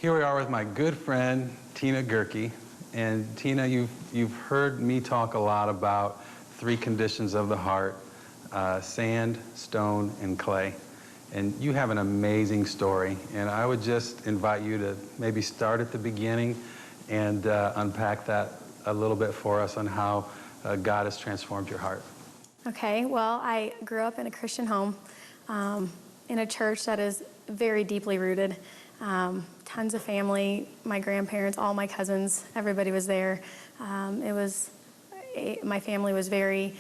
Here we are with my good friend, Tina Gerke. And Tina, you've heard me talk a lot about three conditions of the heart, sand, stone, and clay. And you have an amazing story. And I would just invite you to maybe start at the beginning and unpack that a little bit for us on how God has transformed your heart. Okay, well, I grew up in a Christian home, in a church that is very deeply rooted. Tons of family, my grandparents, all my cousins, everybody was there. My family was very,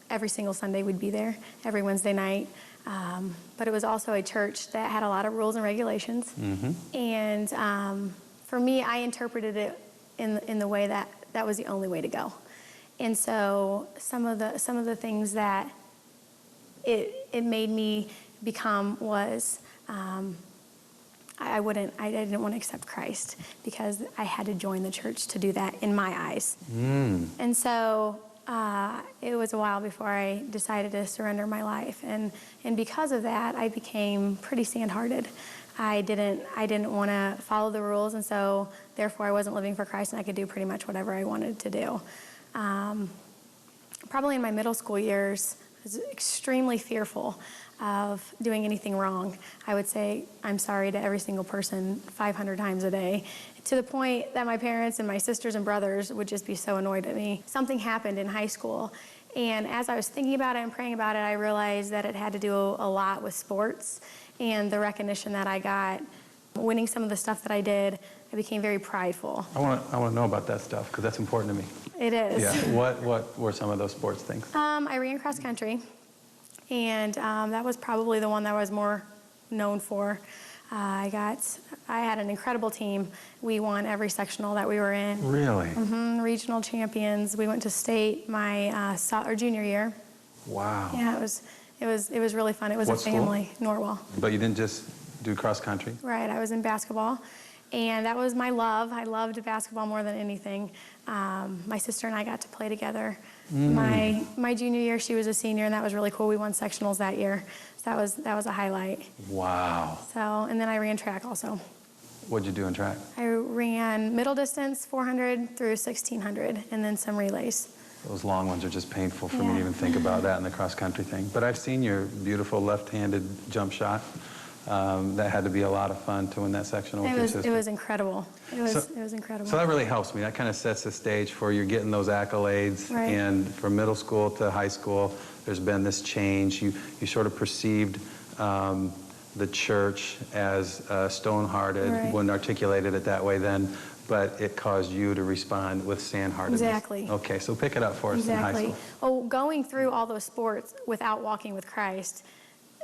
every single Sunday we'd be there, every Wednesday night. But it was also a church that had a lot of rules and regulations. Mm-hmm. And for me, I interpreted it in the way that was the only way to go. And so some of the things that it made me become was I didn't want to accept Christ because I had to join the church to do that in my eyes. And so it was a while before I decided to surrender my life, and because of that, I became pretty sand-hearted. I didn't want to follow the rules, and so therefore I wasn't living for Christ, and I could do pretty much whatever I wanted to do. Probably in my middle school years, I was extremely fearful of doing anything wrong. I would say I'm sorry to every single person 500 times a day, to the point that my parents and my sisters and brothers would just be so annoyed at me. Something happened in high school, and as I was thinking about it and praying about it, I realized that it had to do a lot with sports and the recognition that I got. Winning some of the stuff that I did, I became very prideful. I want to know about that stuff because that's important to me. It is. Yeah. What were some of those sports things? I ran cross country, and that was probably the one that I was more known for. I had an incredible team. We won every sectional that we were in. Really? Mm-hmm. Regional champions. We went to state my junior year. Wow. Yeah, it was really fun. It was What a family. School? Norwell. But you didn't just do cross country? Right. I was in basketball, and that was my love. I loved basketball more than anything. My sister and I got to play together. My junior year, she was a senior, and that was really cool. We won sectionals that year. So that was a highlight. Wow. So, and then I ran track also. What'd you do in track? I ran middle distance, 400 through 1600, and then some relays. Those long ones are just painful for me to even think about that in the cross country thing. But I've seen your beautiful left-handed jump shot. That had to be a lot of fun to win that sectional with your sister. It was incredible. It was incredible. So that really helps me. That kind of sets the stage for you getting those accolades. Right. And from middle school to high school, there's been this change. You sort of perceived the church as stone-hearted. Right. Wouldn't articulate it that way then, but it caused you to respond with sand-heartedness. Exactly. Okay, so pick it up for us in high school. Well, going through all those sports without walking with Christ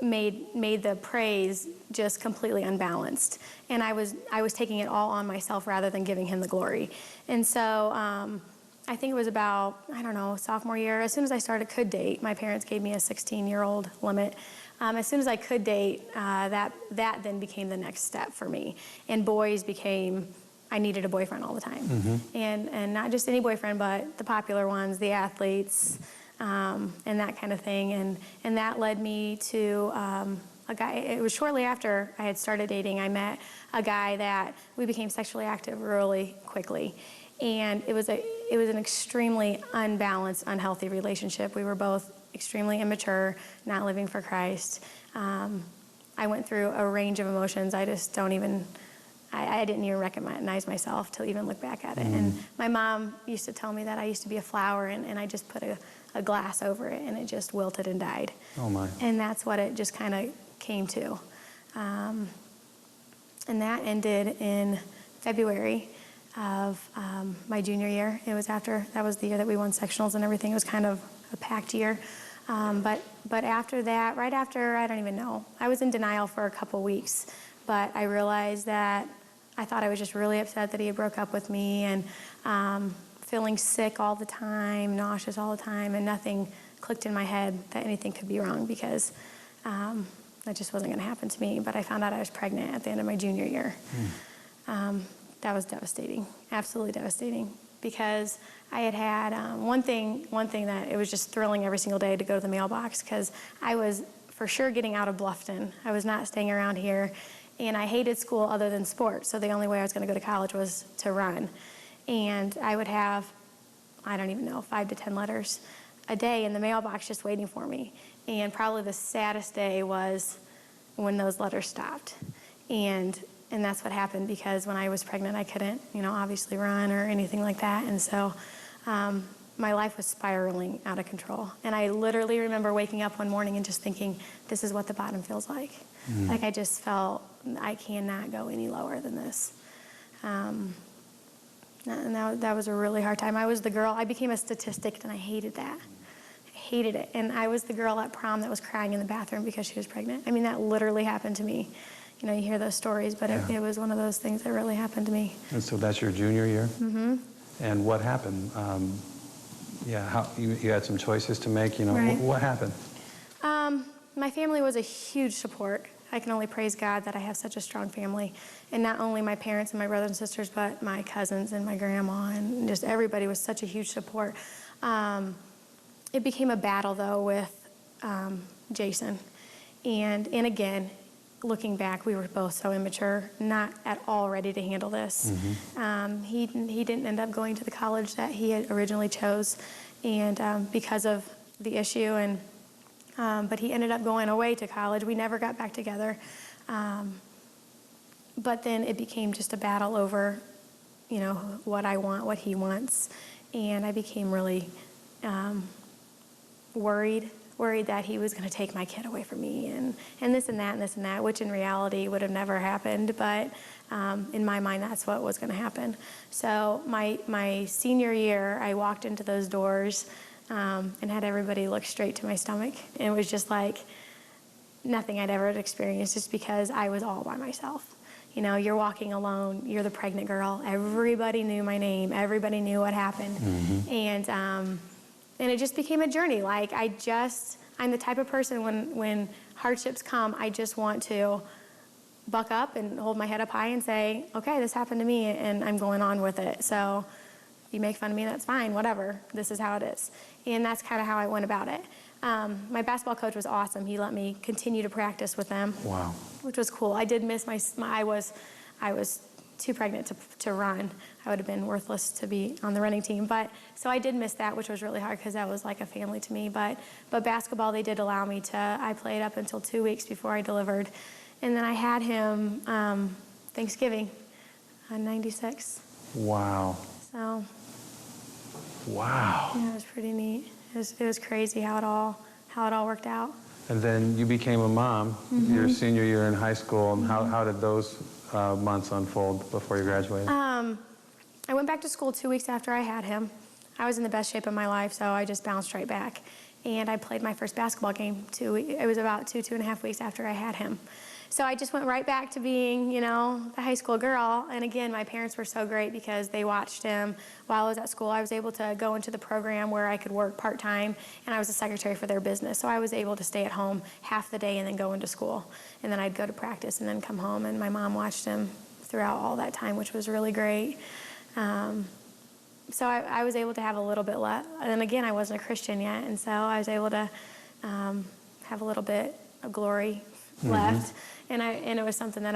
made the praise just completely unbalanced, and I was taking it all on myself rather than giving Him the glory. And so I think it was about, I don't know, sophomore year, as soon as I could date, my parents gave me a 16-year-old limit. As soon as I could date, that then became the next step for me, and boys became, I needed a boyfriend all the time. Mm-hmm. And not just any boyfriend, but the popular ones, the athletes, and that kind of thing. And that led me to a guy. It was shortly after I had started dating, I met a guy that we became sexually active really quickly. And it was an extremely unbalanced, unhealthy relationship. We were both extremely immature, not living for Christ. I went through a range of emotions. I just don't even, I didn't even recognize myself to even look back at it. And my mom used to tell me that I used to be a flower, and I just put a glass over it, and it just wilted and died. Oh my. And that's what it just kind of came to. And that ended in February of my junior year. It was that was the year that we won sectionals and everything. It was kind of a packed year. But after that, right after, I don't even know, I was in denial for a couple weeks, but I realized that I thought I was just really upset that he had broke up with me, and feeling sick all the time, nauseous all the time, and nothing clicked in my head that anything could be wrong, because that just wasn't going to happen to me. But I found out I was pregnant at the end of my junior year. That was devastating, absolutely devastating, because I had one thing that it was just thrilling every single day to go to the mailbox, because I was for sure getting out of Bluffton. I was not staying around here, And I hated school other than sports, so the only way I was going to go to college was to run. And I would have, I don't even know, 5 to 10 letters a day in the mailbox just waiting for me. And probably the saddest day was when those letters stopped. And that's what happened, because when I was pregnant, I couldn't, obviously run or anything like that. And so my life was spiraling out of control. And I literally remember waking up one morning and just thinking, this is what the bottom feels like. Like I just felt, I cannot go any lower than this. And that was a really hard time. I was the girl, I became a statistic, and I hated that. I hated it. And I was the girl at prom that was crying in the bathroom because she was pregnant. I mean, that literally happened to me. You hear those stories, but it was one of those things that really happened to me. And so that's your junior year? Mm-hmm. And what happened? How you had some choices to make, Right. What happened? My family was a huge support. I can only praise God that I have such a strong family. And not only my parents and my brothers and sisters, but my cousins and my grandma, and just everybody was such a huge support. It became a battle, though, with Jason. And again, looking back, we were both so immature, not at all ready to handle this. Mm-hmm. He didn't end up going to the college that he had originally chose, and because of the issue, but he ended up going away to college. We never got back together. But then it became just a battle over, what I want, what he wants, and I became really worried that he was going to take my kid away from me, and this and that and this and that, which in reality would have never happened, but in my mind that's what was going to happen. So my senior year, I walked into those doors and had everybody look straight to my stomach. And it was just like nothing I'd ever experienced, just because I was all by myself. You're walking alone, you're the pregnant girl, everybody knew my name, everybody knew what happened. Mm-hmm. And it just became a journey. Like I'm the type of person when hardships come, I just want to buck up and hold my head up high and say, okay, this happened to me and I'm going on with it. So you make fun of me, that's fine, whatever. This is how it is. And that's kind of how I went about it. My basketball coach was awesome. He let me continue to practice with them. Wow. Which was cool. I did miss I was too pregnant to run. I would have been worthless to be on the running team. So I did miss that, which was really hard because that was like a family to me. But basketball, they did allow me to. I played up until 2 weeks before I delivered. And then I had him Thanksgiving on 96. Wow. So. Wow. Yeah, it was pretty neat. It was crazy how it all worked out. And then you became a mom your senior year in high school. And how did those months unfold before you graduated? I went back to school 2 weeks after I had him. I was in the best shape of my life, so I just bounced right back. And I played my first basketball game. It was about 2.5 weeks after I had him. So I just went right back to being, the high school girl. And again, my parents were so great because they watched him while I was at school. I was able to go into the program where I could work part-time, and I was a secretary for their business. So I was able to stay at home half the day and then go into school. And then I'd go to practice and then come home, and my mom watched him throughout all that time, which was really great. So I was able to have a little bit left. And again, I wasn't a Christian yet, and so I was able to have a little bit of glory left. And it was something that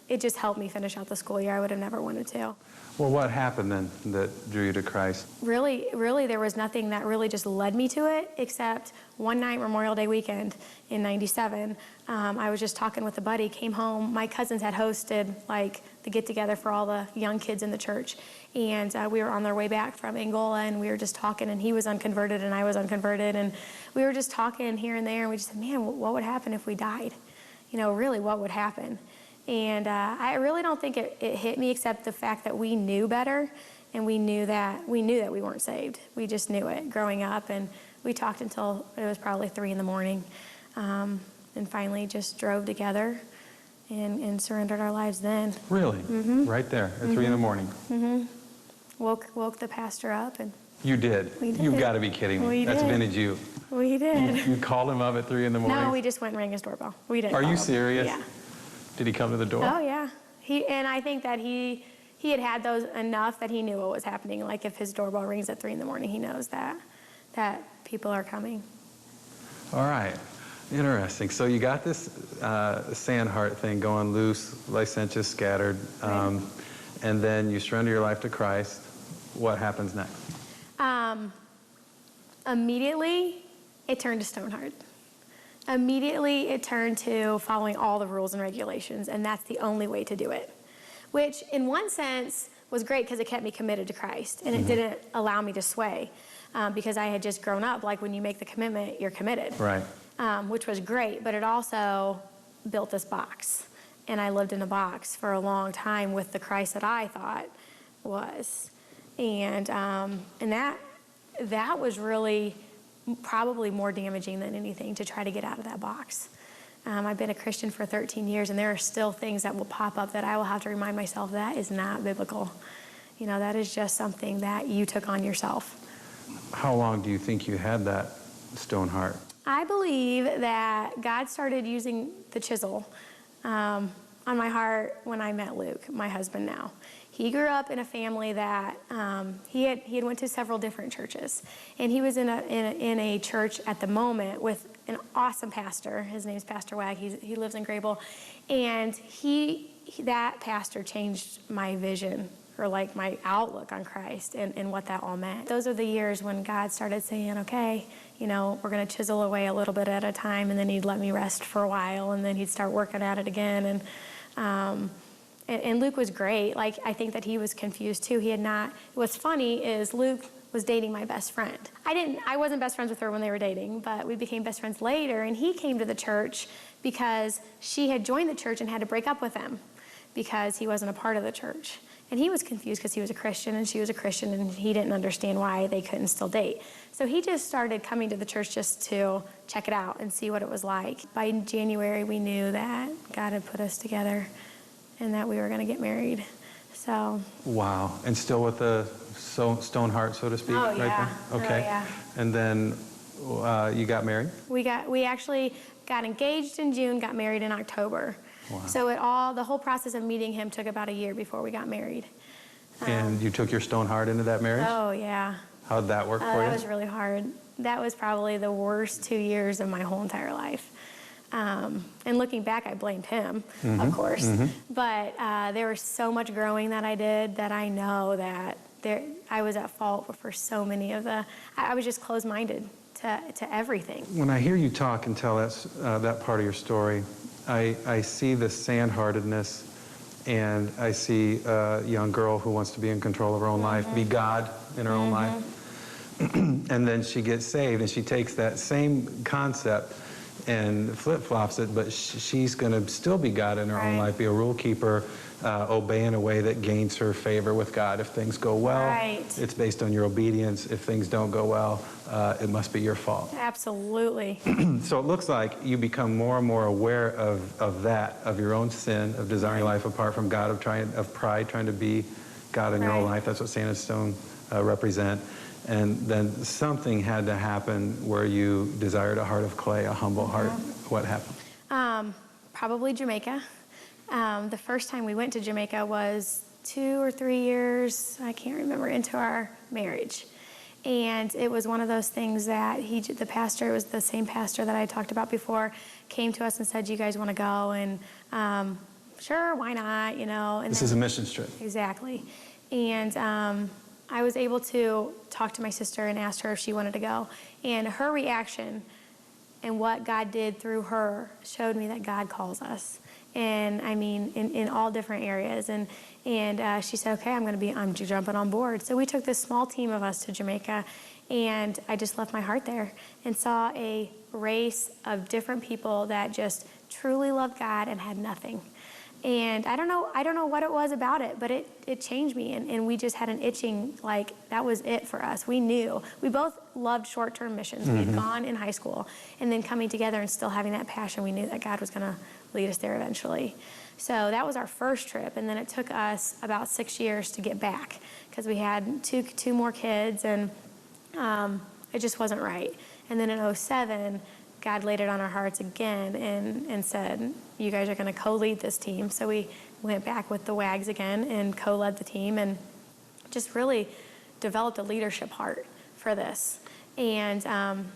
it just helped me finish out the school year. I would have never wanted to. Well, what happened then that drew you to Christ? Really, there was nothing that really just led me to it, except one night, Memorial Day weekend in 97, I was just talking with a buddy, came home. My cousins had hosted the get-together for all the young kids in the church. And we were on their way back from Angola, and we were just talking, and he was unconverted and I was unconverted. And we were just talking here and there, and we just said, man, what would happen if we died? Really, what would happen? And I really don't think it hit me, except the fact that we knew better, and we knew that we weren't saved. We just knew it growing up, and we talked until it was probably 3 a.m, and finally just drove together and surrendered our lives then. Really? Mm-hmm. Right there at 3 a.m? Mm-hmm. Woke the pastor up, and you did. We did. You've got to be kidding me. That's vintage you. We did. You called him up at 3 a.m? No, we just went and rang his doorbell. We didn't. Are you him. serious? Yeah. Did he come to the door? Oh yeah. And I think that he had those enough that he knew what was happening. Like if his doorbell rings at 3 a.m, he knows that people are coming. All right. Interesting. So you got this sand heart thing going loose, licentious, scattered, Right. and then you surrender your life to Christ. What happens next? Immediately, it turned to stone hard. Immediately, it turned to following all the rules and regulations, and that's the only way to do it. Which, in one sense, was great because it kept me committed to Christ, and it didn't allow me to sway because I had just grown up. Like when you make the commitment, you're committed. Right. Which was great, but it also built this box. And I lived in a box for a long time with the Christ that I thought was. And that was really probably more damaging than anything to try to get out of that box. I've been a Christian for 13 years, and there are still things that will pop up that I will have to remind myself that is not biblical. You know, that is just something that you took on yourself. How long do you think you had that stone heart? I believe that God started using the chisel on my heart when I met Luke, my husband now. He grew up in a family that he had went to several different churches, and he was in a church at the moment with an awesome pastor. His name's Pastor Wag. He lives in Grable, and that pastor changed my vision, or like my outlook on Christ and what that all meant. Those are the years when God started saying, okay, you know, we're going to chisel away a little bit at a time, and then he'd let me rest for a while, and then he'd start working at it again. And Luke was great. Like, I think that he was confused too. What's funny is Luke was dating my best friend. I wasn't best friends with her when they were dating, but we became best friends later, and he came to the church because she had joined the church and had to break up with him because he wasn't a part of the church. And he was confused because he was a Christian and she was a Christian, and he didn't understand why they couldn't still date. So he just started coming to the church just to check it out and see what it was like. By January, we knew that God had put us together and that we were going to get married. So. Wow. And still with the stone heart, so to speak, Oh, right yeah. there? Okay. Oh, yeah. And then you got married? We actually got engaged in June, got married in October. Wow. So the whole process of meeting him took about a year before we got married. And you took your stone heart into that marriage? Oh, yeah. How'd that work for you? That was really hard. That was probably the worst 2 years of my whole entire life. And looking back, I blamed him, of course. But there was so much growing that I did that I know that I was at fault for so many of I was just closed-minded to everything. When I hear you talk and tell that part of your story, I see the sand-heartedness, and I see a young girl who wants to be in control of her own life, be God in her own life. And then she gets saved, and she takes that same concept and flip-flops it, but she's going to still be God in her own life, be a rule keeper, obey in a way that gains her favor with God. If things go well, it's based on your obedience. If things don't go well, it must be your fault. Absolutely. So it looks like you become more and more aware of your own sin, of desiring life apart from God, of pride, trying to be God in your own life. That's what sand and stone represent. And then something had to happen where you desired a heart of clay, a humble heart. What happened? Probably Jamaica. The first time we went to Jamaica was 2 or 3 years, I can't remember, into our marriage. And it was one of those things that the pastor, it was the same pastor that I talked about before, came to us and said, "You guys want to go?" And sure, why not, you know. And this is a mission trip. Exactly. And I was able to talk to my sister and asked her if she wanted to go. And her reaction and what God did through her showed me that God calls us. And I mean, in all different areas. And she said, okay, I'm jumping on board. So we took this small team of us to Jamaica, and I just left my heart there and saw a race of different people that just truly loved God and had nothing. And I don't know what it was about it, but it changed me, and we just had an itching, like, that was it for us. We knew. We both loved short-term missions. We had gone in high school, and then coming together and still having that passion, we knew that God was going to lead us there eventually. So that was our first trip, and then it took us about 6 years to get back because we had two more kids, and it just wasn't right. And then in 2007, God laid it on our hearts again and said, you guys are going to co-lead this team. So we went back with the WAGs again and co-led the team and just really developed a leadership heart for this. And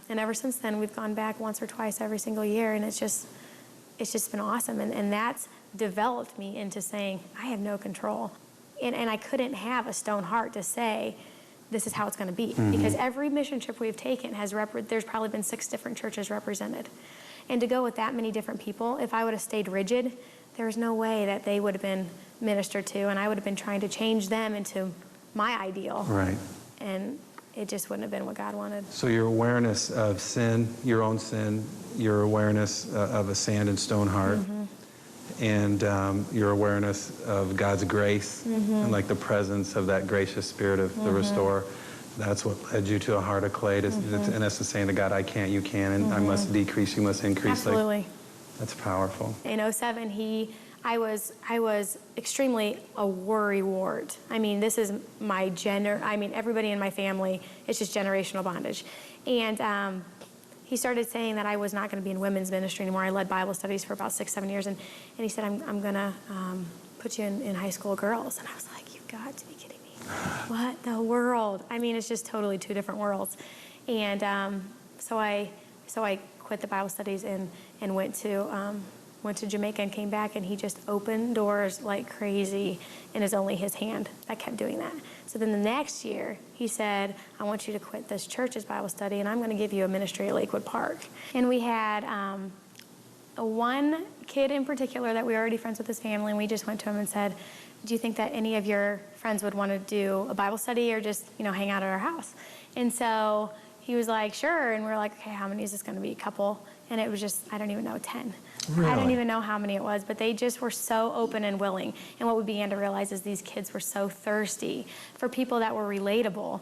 ever since then, we've gone back once or twice every single year, and it's just been awesome. And that's developed me into saying, I have no control. And I couldn't have a stone heart to say, this is how it's going to be. Because every mission trip we've taken there's probably been 6 different churches represented. And to go with that many different people, if I would have stayed rigid, there was no way that they would have been ministered to, and I would have been trying to change them into my ideal. Right. And it just wouldn't have been what God wanted. So your awareness of sin, your own sin, your awareness of a sand and stone heart, and your awareness of God's grace and like the presence of that gracious spirit of the restorer, that's what led you to a heart of clay. And that's the saying to God, I can't, you can, and I must decrease, you must increase. Absolutely. Like, that's powerful. In 2007, I was extremely a worrywart. I mean, this is my everybody in my family, it's just generational bondage. And he started saying that I was not going to be in women's ministry anymore. I led Bible studies for about 6-7 years, and he said, I'm going to put you in high school girls. And I was like, you've got to be kidding me. What the world? I mean, it's just totally 2 different worlds. And so I quit the Bible studies and went to Jamaica and came back, and he just opened doors like crazy, and it's only his hand that kept doing that. So then the next year, he said, I want you to quit this church's Bible study, and I'm going to give you a ministry at Lakewood Park. And we had one kid in particular that we were already friends with his family, and we just went to him and said, do you think that any of your friends would want to do a Bible study or just, hang out at our house? And so he was like, sure. And we're like, okay, how many is this going to be? A couple? And it was just, I don't even know, 10. Really? I don't even know how many it was, but they just were so open and willing. And what we began to realize is these kids were so thirsty for people that were relatable,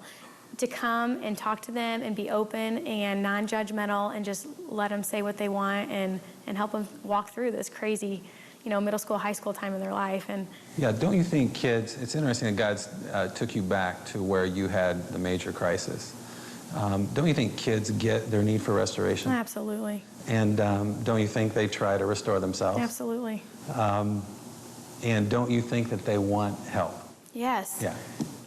to come and talk to them and be open and non-judgmental and just let them say what they want and help them walk through this crazy, middle school, high school time in their life. And yeah, don't you think kids, it's interesting that God took you back to where you had the major crisis. Don't you think kids get their need for restoration? Absolutely. And don't you think they try to restore themselves? Absolutely. And don't you think that they want help? Yes. Yeah.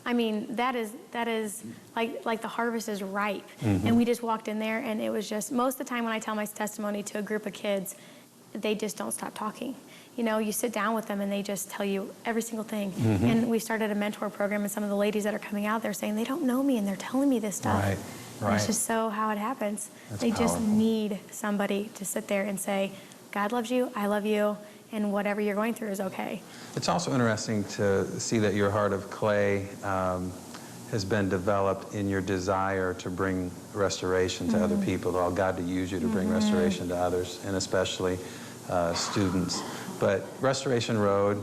I mean, that is like the harvest is ripe. And we just walked in there, and it was just, most of the time when I tell my testimony to a group of kids, they just don't stop talking. You sit down with them and they just tell you every single thing. And we started a mentor program, and some of the ladies that are coming out, they're saying they don't know me and they're telling me this stuff. Right. And it's just so how it happens. That's they powerful. just need somebody to sit there and say, God loves you, I love you, and whatever you're going through is okay. It's also interesting to see that your heart of clay has been developed in your desire to bring restoration to other people, to allow God to use you to bring restoration to others, and especially students. But Restoration Road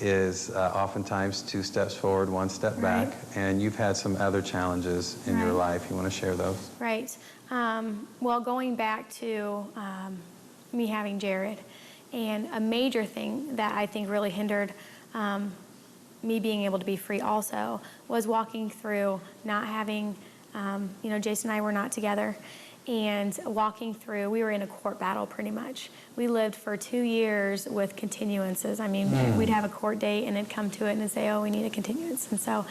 is oftentimes 2 steps forward, 1 step back, and you've had some other challenges in your life. You want to share those? Right. Well, going back to me having Jared, and a major thing that I think really hindered me being able to be free also was walking through not having, Jason and I were not together, and walking through, we were in a court battle pretty much. We lived for 2 years with continuances. I mean, we'd have a court date and it'd come to it and it'd say, oh, we need a continuance. And so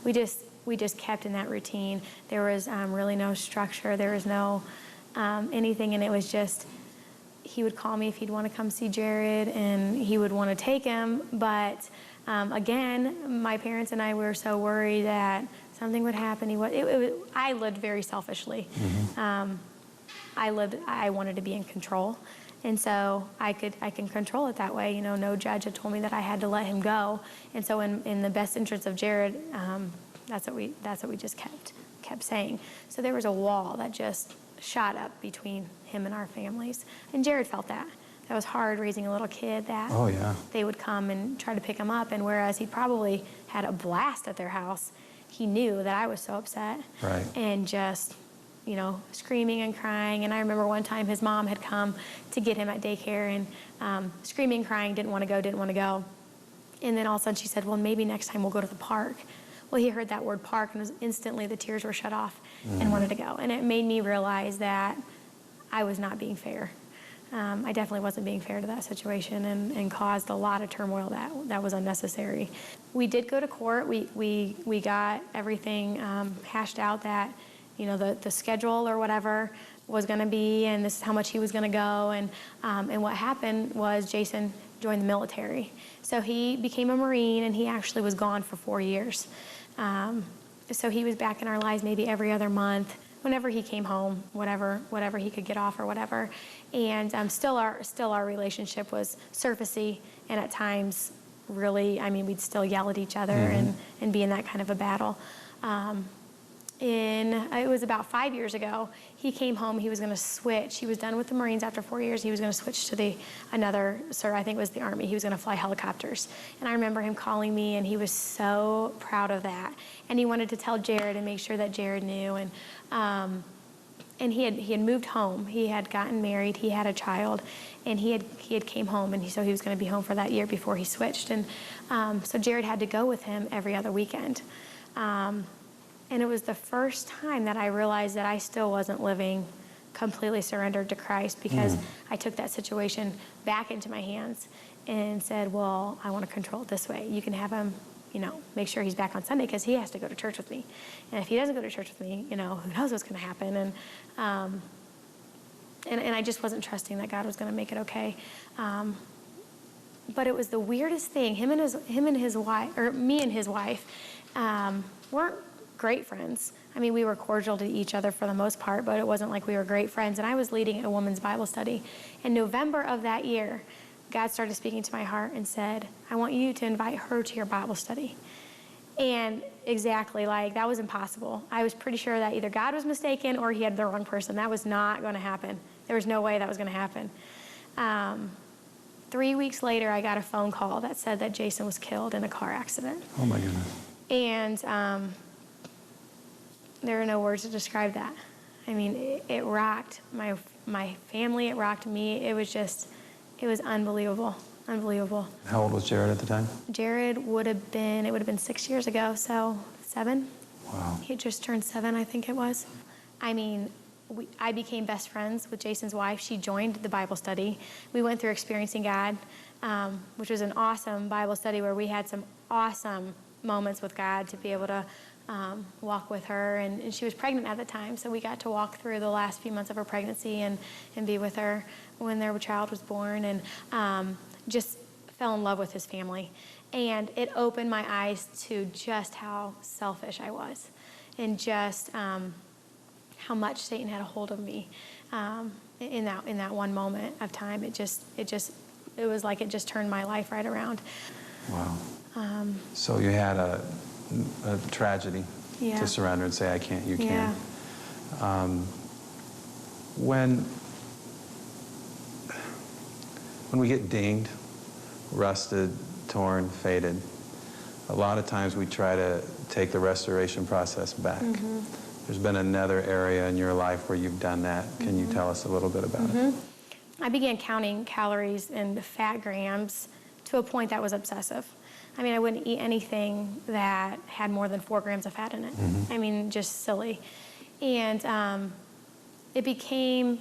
we just kept in that routine. There was really no structure. There was no anything, and it was just, he would call me if he'd want to come see Jared, and he would want to take him. But again, my parents and I were so worried that something would happen. I lived very selfishly. I wanted to be in control, and so I can control it that way. No judge had told me that I had to let him go, and so in the best interest of Jared, that's what we just kept saying. So there was a wall that just shot up between him and our families, and Jared felt that. That was hard raising a little kid that they would come and try to pick him up, and whereas he probably had a blast at their house, he knew that I was so upset and just, screaming and crying. And I remember one time his mom had come to get him at daycare, and screaming, crying, didn't want to go. And then all of a sudden she said, well, maybe next time we'll go to the park. Well, he heard that word park, and instantly the tears were shut off and wanted to go. And it made me realize that I was not being fair. I definitely wasn't being fair to that situation, and caused a lot of turmoil that was unnecessary. We did go to court. We got everything hashed out that the schedule or whatever was going to be, and this is how much he was going to go. And what happened was Jason joined the military. So he became a Marine, and he actually was gone for 4 years. So he was back in our lives maybe every other month, whenever he came home, whatever he could get off or whatever. And still our relationship was surfacey, and at times really, we'd still yell at each other and be in that kind of a battle. It was about 5 years ago, he came home. He was going to switch. He was done with the Marines after 4 years. He was going to switch to another, I think it was the Army. He was going to fly helicopters. And I remember him calling me, and he was so proud of that. And he wanted to tell Jared and make sure that Jared knew. And he had moved home. He had gotten married. He had a child, and he had came home, and so he was going to be home for that year before he switched. And so Jared had to go with him every other weekend. And it was the first time that I realized that I still wasn't living completely surrendered to Christ, because I took that situation back into my hands and said, well, I want to control it this way. You can have him, make sure he's back on Sunday, because he has to go to church with me. And if he doesn't go to church with me, who knows what's going to happen. And I just wasn't trusting that God was going to make it okay. But it was the weirdest thing. Him and his wife, or me and his wife, weren't great friends. We were cordial to each other for the most part, but it wasn't like we were great friends. And I was leading a women's Bible study. In November of that year, God started speaking to my heart and said, I want you to invite her to your Bible study. And exactly, that was impossible. I was pretty sure that either God was mistaken or he had the wrong person. That was not going to happen. There was no way that was going to happen. 3 weeks later, I got a phone call that said that Jason was killed in a car accident. Oh my goodness. And there are no words to describe that. It rocked my family. It rocked me. It was unbelievable. Unbelievable. How old was Jared at the time? Jared would have been 6 years ago, so 7. Wow. He had just turned 7, I think it was. I became best friends with Jason's wife. She joined the Bible study. We went through Experiencing God, which was an awesome Bible study where we had some awesome moments with God to be able to walk with her. And she was pregnant at the time, so we got to walk through the last few months of her pregnancy and be with her when their child was born, and just fell in love with his family. And it opened my eyes to just how selfish I was, and just how much Satan had a hold of me in that one moment of time. It was like it just turned my life right around. Wow. So you had a tragedy to surrender and say, I can't, you can. Yeah. When we get dinged, rusted, torn, faded, a lot of times we try to take the restoration process back. Mm-hmm. There's been another area in your life where you've done that. Can you tell us a little bit about it? I began counting calories and fat grams to a point that was obsessive. I wouldn't eat anything that had more than 4 grams of fat in it. Just silly. And it became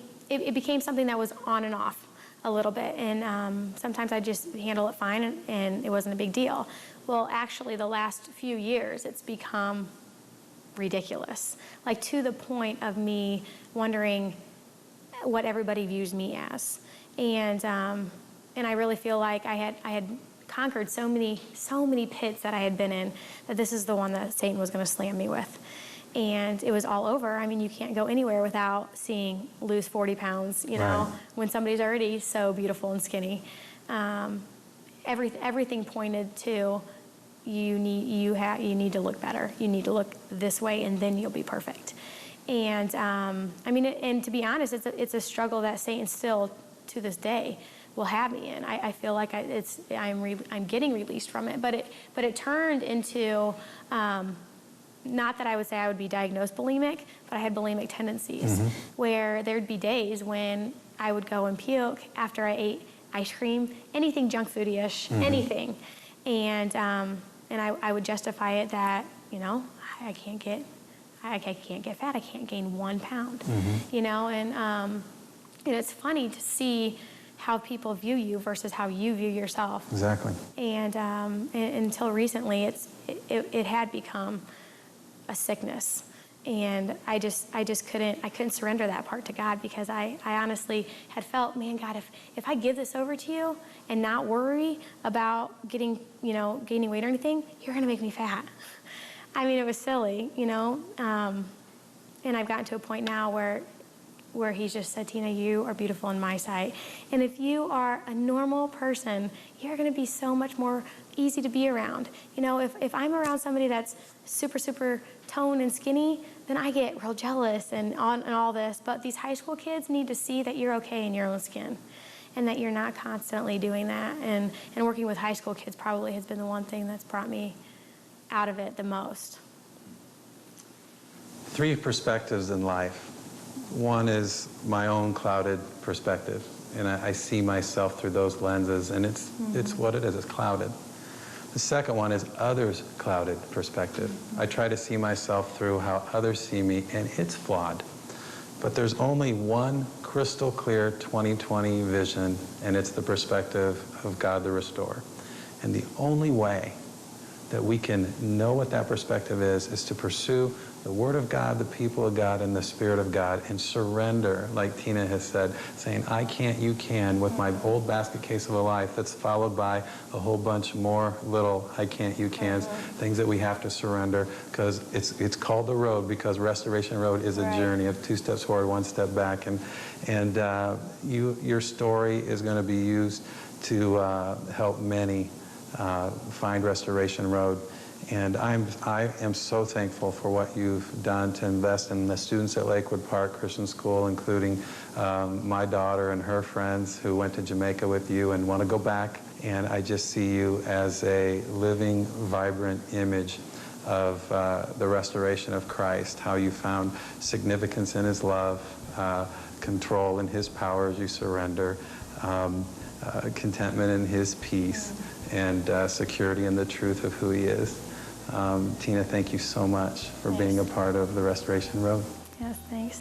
something that was on and off a little bit. And sometimes I just handle it fine, and it wasn't a big deal. Well, actually, the last few years, it's become ridiculous. To the point of me wondering what everybody views me as. And I really feel like I had conquered so many pits that I had been in, that this is the one that Satan was going to slam me with. And it was all over. You can't go anywhere without seeing lose 40 pounds, Right. when somebody's already so beautiful and skinny. Everything pointed to you need to look better. You need to look this way, and then you'll be perfect. And and to be honest, it's a struggle that Satan still to this day will have me in. I feel like I'm getting released from it, but it turned into not that I would say I would be diagnosed bulimic, but I had bulimic tendencies, where there'd be days when I would go and puke after I ate ice cream, anything junk foodie-ish, anything, and I would justify it that I can't get fat, I can't gain 1 pound, and it's funny to see how people view you versus how you view yourself. Exactly. And until recently, it had become a sickness. And I couldn't surrender that part to God, because I honestly had felt, man, God, if I give this over to you and not worry about gaining weight or anything, you're going to make me fat. I mean, it was silly, and I've gotten to a point now where he's just said, Tina, you are beautiful in my sight. And if you are a normal person, you're going to be so much more easy to be around. If I'm around somebody that's super, super toned and skinny, then I get real jealous and all this. But these high school kids need to see that you're okay in your own skin, and that you're not constantly doing that. And working with high school kids probably has been the one thing that's brought me out of it the most. 3 perspectives in life. One is my own clouded perspective, and I see myself through those lenses, and it's what it is, it's clouded. The second one is others' clouded perspective. I try to see myself through how others see me, and it's flawed. But there's only one crystal clear 20/20 vision, and it's the perspective of God the Restorer. And the only way that we can know what that perspective is to pursue the Word of God, the people of God, and the Spirit of God, and surrender, like Tina has said, saying, I can't, you can, with my old basket case of a life that's followed by a whole bunch more little I can't, you cans, things that we have to surrender, because it's called the road, because Restoration Road is a journey of 2 steps forward, 1 step back, and your story is going to be used to help many find Restoration Road. And I am so thankful for what you've done to invest in the students at Lakewood Park Christian School, including my daughter and her friends who went to Jamaica with you and want to go back. And I just see you as a living, vibrant image of the restoration of Christ, how you found significance in His love, control in His power as you surrender, contentment in His peace, and security in the truth of who He is. Tina, thank you so much for being a part of the Restoration Road. Yes, thanks.